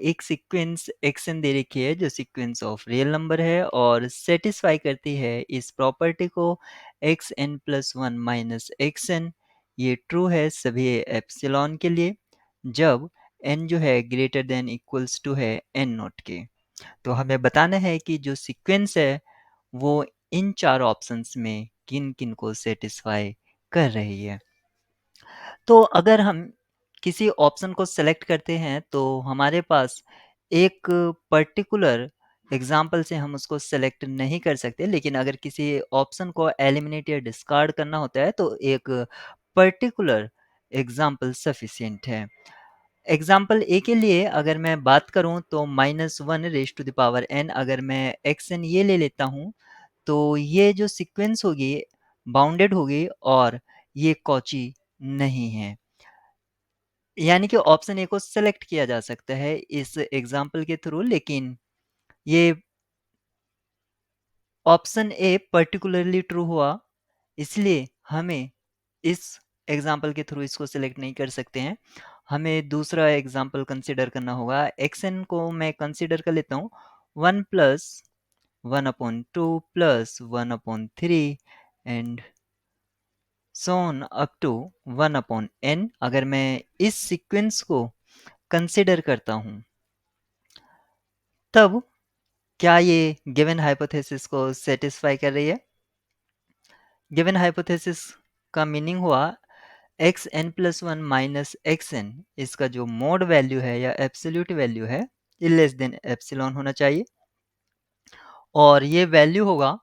एक sequence action दे रखी है जो सीक्वेंस ऑफ रियल नंबर है और सेटिस्फाई करती है इस प्रॉपर्टी को x n plus one minus x n. ये ट्रू है सभी एप्सिलॉन के लिए जब एन जो है ग्रेटर देन इक्वल्स टू है एन नॉट के। तो हमें बताना है कि जो सीक्वेंस है वो इन चार ऑप्शंस में किन किन को सेटिस्फाई कर रही है। तो अगर हम किसी ऑप्शन को सेलेक्ट करते हैं तो हमारे पास एक पर्टिकुलर एग्जाम्पल से हम उसको सेलेक्ट नहीं कर सकते, लेकिन अगर किसी ऑप्शन को एलिमिनेट या डिस्कार्ड करना होता है तो एक पर्टिकुलर एग्जाम्पल सफिशिएंट है। एग्जाम्पल ए के लिए अगर मैं बात करूं तो -1 अगर मैं एक्स एन ये ले लेता हूं तो ये जो सीक्वेंस होगी बाउंडेड होगी और ये कॉची नहीं है। यानी कि ऑप्शन ए को सेलेक्ट किया जा सकता है इस एग्जाम्पल के थ्रू, लेकिन ये ऑप्शन ए पर्टिकुलरली ट्रू हुआ, इसलिए हमें इस एग्जाम्पल के थ्रू इसको सिलेक्ट नहीं कर सकते हैं। हमें दूसरा एग्जाम्पल कंसिडर करना होगा। एक्स एन को मैं कंसिडर कर लेता हूँ 1+1/2 +1/3 and so on up to 1/n। अगर मैं इस सीक्वेंस को कंसिडर करता हूँ तब क्या ये गिवन हाइपोथेसिस को सेटिस्फाई कर रही है? गिवन हाइपोथेसिस का मीनिंग हुआ x n plus one minus x n, इसका जो मोड वैल्यू है या एब्सोल्यूट वैल्यू है ये लेस देन एप्सिलॉन होना चाहिए और ये वैल्यू होगा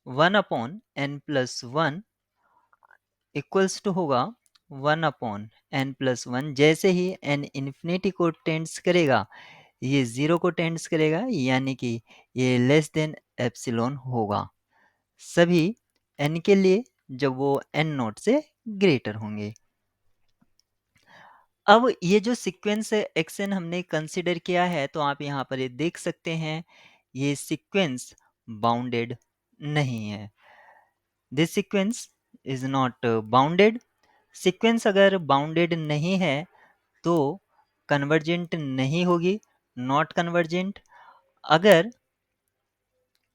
1/n+1 इक्वल्स टू होगा 1/n+1। जैसे ही n इन्फिनिटी को टेंड्स करेगा ये जीरो को टेंड्स करेगा, यानी कि ये लेस देन एप्सिलॉन होगा सभी n के लिए जब वो n नॉट से ग्रेटर होंगे। अब ये जो सीक्वेंस है एक्स एन हमने कंसिडर किया है तो आप यहाँ पर ये देख सकते हैं ये सीक्वेंस बाउंडेड नहीं है। This sequence is not bounded. Sequence अगर बाउंडेड नहीं है तो कन्वर्जेंट नहीं होगी, नॉट कन्वर्जेंट। अगर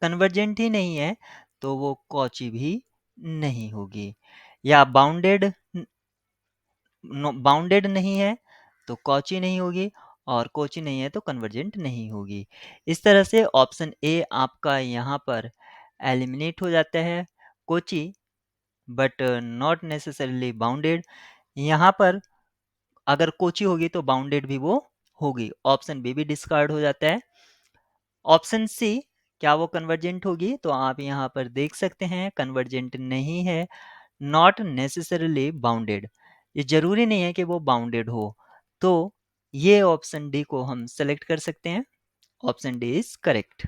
कन्वर्जेंट ही नहीं है तो वो कॉची भी नहीं होगी, या बाउंडेड नहीं है तो कॉची नहीं होगी और कॉची नहीं है तो कन्वर्जेंट नहीं होगी। इस तरह से ऑप्शन ए आपका यहाँ पर एलिमिनेट हो जाता है, Cauchy but not necessarily bounded. यहाँ पर अगर कोची होगी तो बाउंडेड भी वो होगी, ऑप्शन बी भी डिस्कार्ड हो जाता है। ऑप्शन सी क्या वो कन्वर्जेंट होगी, तो आप यहाँ पर देख सकते हैं कन्वर्जेंट नहीं है, नॉट नेसेसरली बाउंडेड, ये जरूरी नहीं है कि वो बाउंडेड हो। तो ये ऑप्शन डी को हम सेलेक्ट कर सकते हैं। Option D is correct.